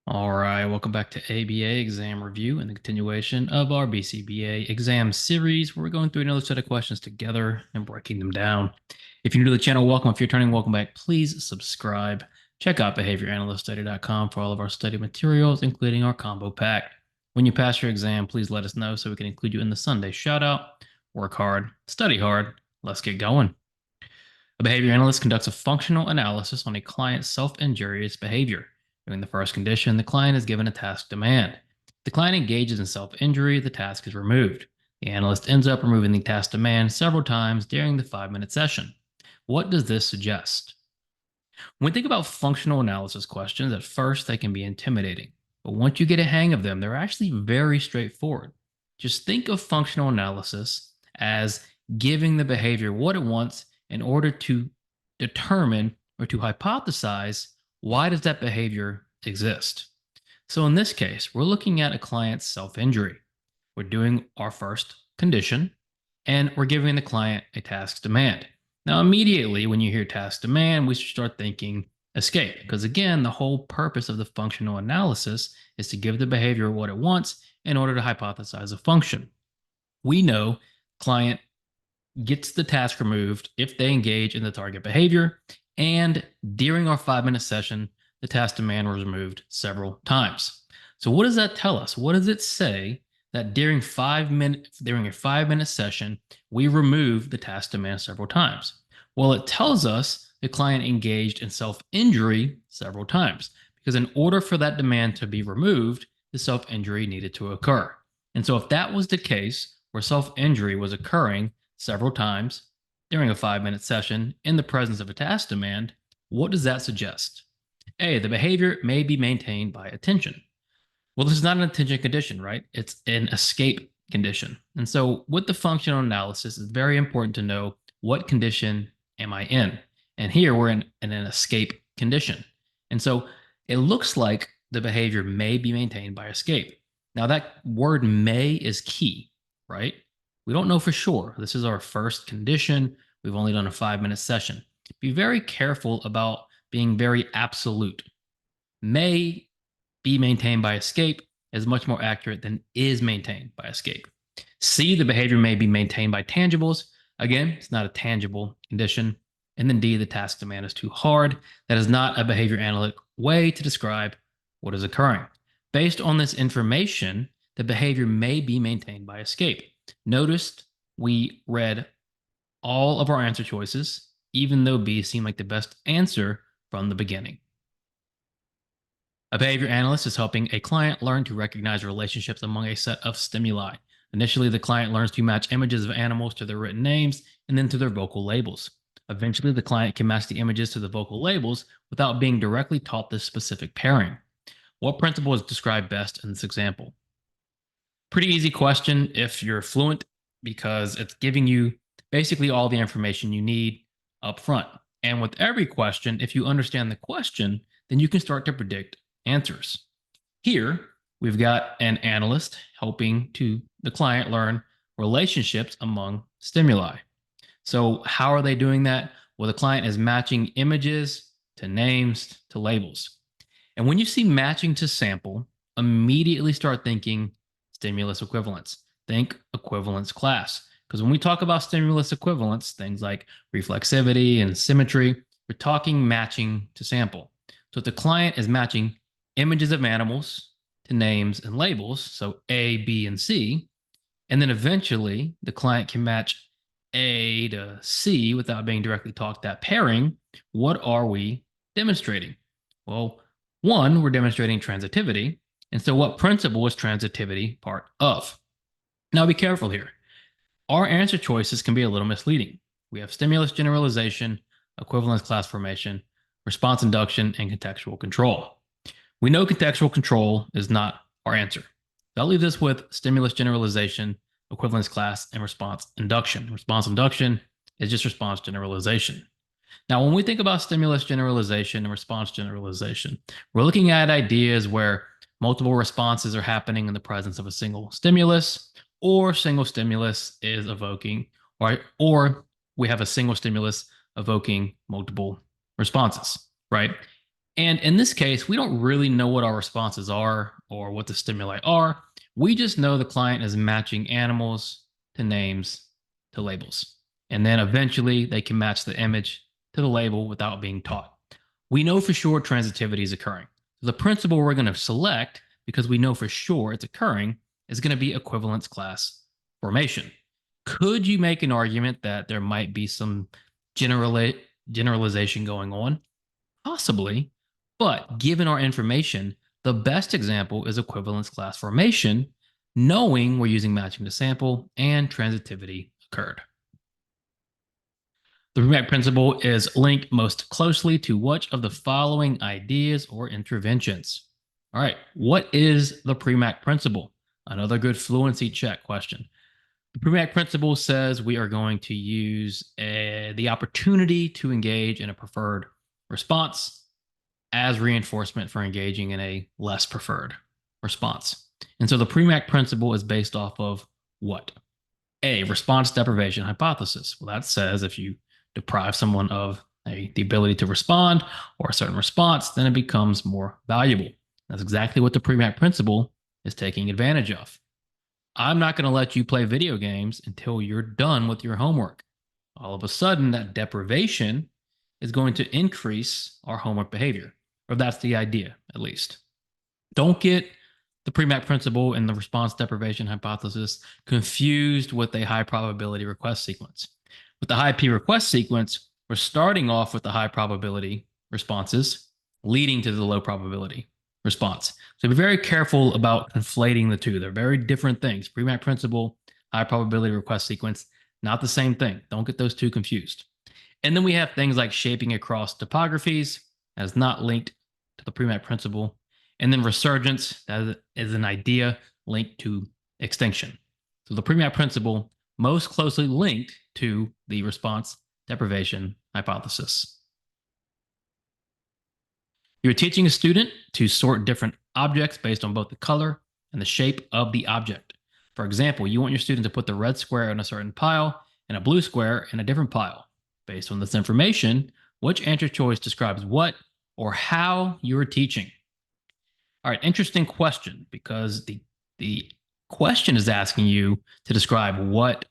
All right, welcome back to ABA exam review and the continuation of our BCBA exam series where we're going through another set of questions together and breaking them down. If you're new to the channel, welcome. If you're returning, welcome back. Please subscribe. Check out behavioranalyststudy.com for all of our study materials, including our combo pack. When you pass your exam, please let us know so we can include you in the Sunday shout out. Work hard, study hard. Let's get going. A behavior analyst conducts a functional analysis on a client's self-injurious behavior. During the first condition, the client is given a task demand. If the client engages in self-injury, the task is removed. The analyst ends up removing the task demand several times during the 5-minute session. What does this suggest? When we think about functional analysis questions, at first they can be intimidating, but once you get a hang of them, they're actually very straightforward. Just think of functional analysis as giving the behavior what it wants in order to determine or to hypothesize why does that behavior exist. So in this case, we're looking at a client's self-injury. We're doing our first condition and we're giving the client a task demand. Now, immediately when you hear task demand, we should start thinking escape, because again, the whole purpose of the functional analysis is to give the behavior what it wants in order to hypothesize a function. We know client gets the task removed if they engage in the target behavior, and during our 5-minute session, the task demand was removed several times. So what does that tell us? What does it say that during a 5-minute session, we remove the task demand several times? Well, it tells us the client engaged in self-injury several times, because in order for that demand to be removed, the self-injury needed to occur. And so if that was the case, where self-injury was occurring several times during a 5-minute session in the presence of a task demand, what does that suggest? A, the behavior may be maintained by attention. Well, this is not an attention condition, right? It's an escape condition. And so with the functional analysis, it's very important to know what condition am I in? And here we're in an escape condition. And so it looks like the behavior may be maintained by escape. Now that word may is key, right? We don't know for sure. This is our first condition. We've only done a 5-minute session. Be very careful about being very absolute. May be maintained by escape is much more accurate than is maintained by escape. C, the behavior may be maintained by tangibles. Again, it's not a tangible condition. And then D, the task demand is too hard. That is not a behavior analytic way to describe what is occurring. Based on this information, the behavior may be maintained by escape. Notice we read all of our answer choices, even though B seemed like the best answer from the beginning. A behavior analyst is helping a client learn to recognize relationships among a set of stimuli. Initially, the client learns to match images of animals to their written names and then to their vocal labels. Eventually, the client can match the images to the vocal labels without being directly taught this specific pairing. What principle is described best in this example? Pretty easy question if you're fluent, because it's giving you basically all the information you need up front. And with every question, if you understand the question, then you can start to predict answers. Here, we've got an analyst helping the client learn relationships among stimuli. So how are they doing that? Well, the client is matching images to names to labels. And when you see matching to sample, immediately start thinking stimulus equivalence. Think equivalence class. Because when we talk about stimulus equivalence, things like reflexivity and symmetry, we're talking matching to sample. So if the client is matching images of animals to names and labels, so A, B, and C, and then eventually the client can match A to C without being directly taught that pairing, what are we demonstrating? Well, one, we're demonstrating transitivity. And so what principle is transitivity part of? Now be careful here. Our answer choices can be a little misleading. We have stimulus generalization, equivalence class formation, response induction, and contextual control. We know contextual control is not our answer. So I'll leave this with stimulus generalization, equivalence class, and response induction. Response induction is just response generalization. Now, when we think about stimulus generalization and response generalization, we're looking at ideas where multiple responses are happening in the presence of a single stimulus, or single stimulus is evoking, or we have a single stimulus evoking multiple responses, right? And in this case, we don't really know what our responses are or what the stimuli are. We just know the client is matching animals to names to labels. And then eventually they can match the image to the label without being taught. We know for sure transitivity is occurring. The principle we're going to select, because we know for sure it's occurring, is going to be equivalence class formation. Could you make an argument that there might be some generalization going on? Possibly, but given our information, the best example is equivalence class formation, knowing we're using matching to sample and transitivity occurred. The Premack principle is linked most closely to which of the following ideas or interventions? All right, what is the Premack principle? Another good fluency check question. The Premack principle says we are going to use the opportunity to engage in a preferred response as reinforcement for engaging in a less preferred response. And so the Premack principle is based off of what? A, response deprivation hypothesis. Well, that says if you deprive someone of the ability to respond or a certain response, then it becomes more valuable. That's exactly what the Premack principle is taking advantage of. I'm not going to let you play video games until you're done with your homework. All of a sudden, that deprivation is going to increase our homework behavior, or that's the idea, at least. Don't get the Premack principle and the response deprivation hypothesis confused with a high probability request sequence. With the high P request sequence, we're starting off with the high probability responses, leading to the low probability response. So be very careful about conflating the two. They're very different things. Premack principle, high probability request sequence, not the same thing. Don't get those two confused. And then we have things like shaping across topographies as not linked to the Premack principle. And then resurgence, that is an idea linked to extinction. So the Premack principle most closely linked to the response deprivation hypothesis. You're teaching a student to sort different objects based on both the color and the shape of the object. For example, you want your student to put the red square in a certain pile and a blue square in a different pile. Based on this information, which answer choice describes what or how you are teaching? All right, interesting question, because the question is asking you to describe what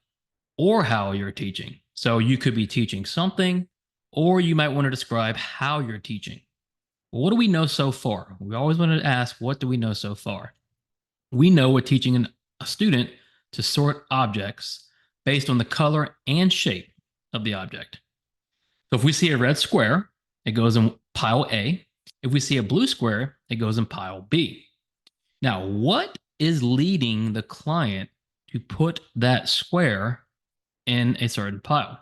or how you're teaching. So you could be teaching something, or you might want to describe how you're teaching. Well, what do we know so far? We always want to ask, what do we know so far? We know we're teaching a student to sort objects based on the color and shape of the object. So if we see a red square, it goes in pile A. If we see a blue square, it goes in pile B. Now, what is leading the client to put that square in a certain pile?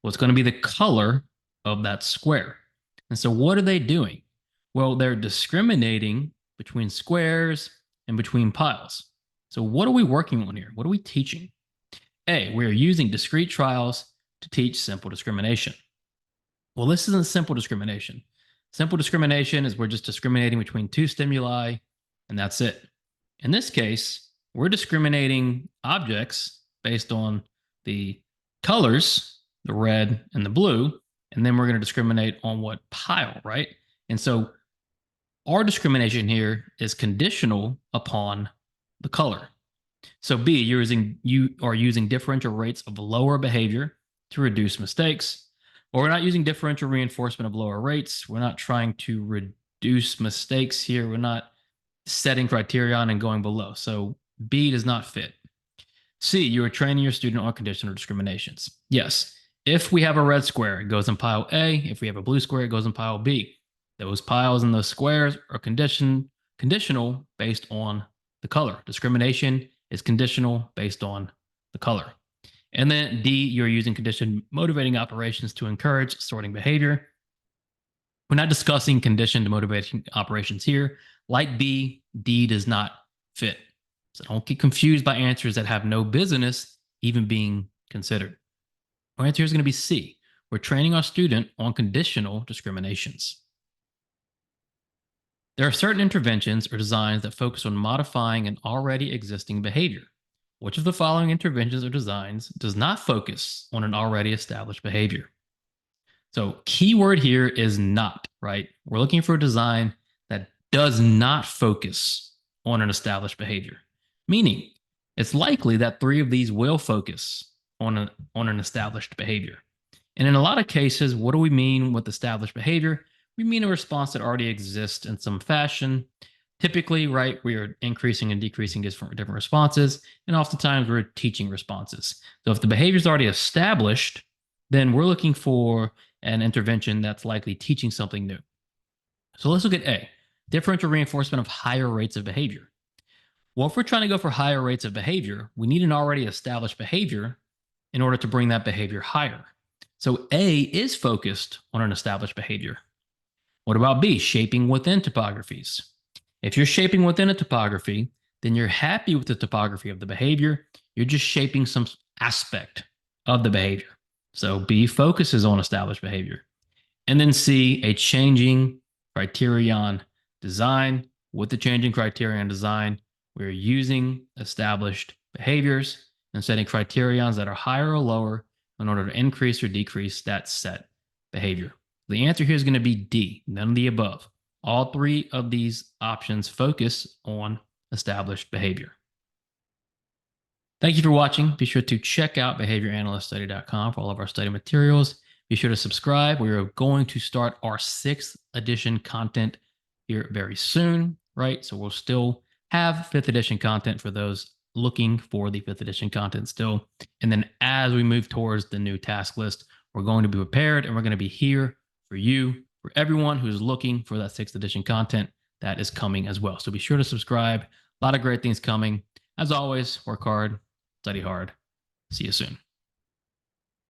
Well, it's going to be the color of that square. And so what are they doing? Well, they're discriminating between squares and between piles. So what are we working on here? What are we teaching? A, we are using discrete trials to teach simple discrimination. Well, this isn't simple discrimination. Simple discrimination is we're just discriminating between two stimuli, and that's it. In this case, we're discriminating objects based on the colors, the red and the blue, and then we're going to discriminate on what pile, right? And so our discrimination here is conditional upon the color. So B, you are using differential rates of lower behavior to reduce mistakes. Or we're not using differential reinforcement of lower rates. We're not trying to reduce mistakes here. We're not setting criterion and going below. So B does not fit. C, you are training your student on conditional discriminations. Yes, if we have a red square, it goes in pile A. If we have a blue square, it goes in pile B. Those piles and those squares are conditional based on the color. Discrimination is conditional based on the color. And then D, you're using conditioned motivating operations to encourage sorting behavior. We're not discussing conditioned motivating operations here. Like B, D does not fit. So don't get confused by answers that have no business even being considered. Our answer is going to be C. We're training our student on conditional discriminations. There are certain interventions or designs that focus on modifying an already existing behavior. Which of the following interventions or designs does not focus on an already established behavior? So keyword here is not, right? We're looking for a design that does not focus on an established behavior, meaning it's likely that 3 of these will focus on an established behavior. And in a lot of cases, what do we mean with established behavior? We mean a response that already exists in some fashion. Typically, right, we are increasing and decreasing different responses, and oftentimes we're teaching responses. So if the behavior is already established, then we're looking for an intervention that's likely teaching something new. So let's look at A, differential reinforcement of higher rates of behavior. Well, if we're trying to go for higher rates of behavior, we need an already established behavior in order to bring that behavior higher. So A is focused on an established behavior. What about B, shaping within topographies? If you're shaping within a topography, then you're happy with the topography of the behavior. You're just shaping some aspect of the behavior. So B focuses on established behavior. And then C, a changing criterion design. With the changing criterion design, we're using established behaviors and setting criterions that are higher or lower in order to increase or decrease that set behavior. The answer here is going to be D, none of the above. All 3 of these options focus on established behavior. Thank you for watching. Be sure to check out behavioranalyststudy.com for all of our study materials. Be sure to subscribe. We are going to start our 6th edition content here very soon, right? So we'll still have 5th edition content for those looking for the 5th edition content still. And then as we move towards the new task list, we're going to be prepared and we're going to be here for you, for everyone who's looking for that 6th edition content that is coming as well. So be sure to subscribe. A lot of great things coming. As always, work hard, study hard. See you soon.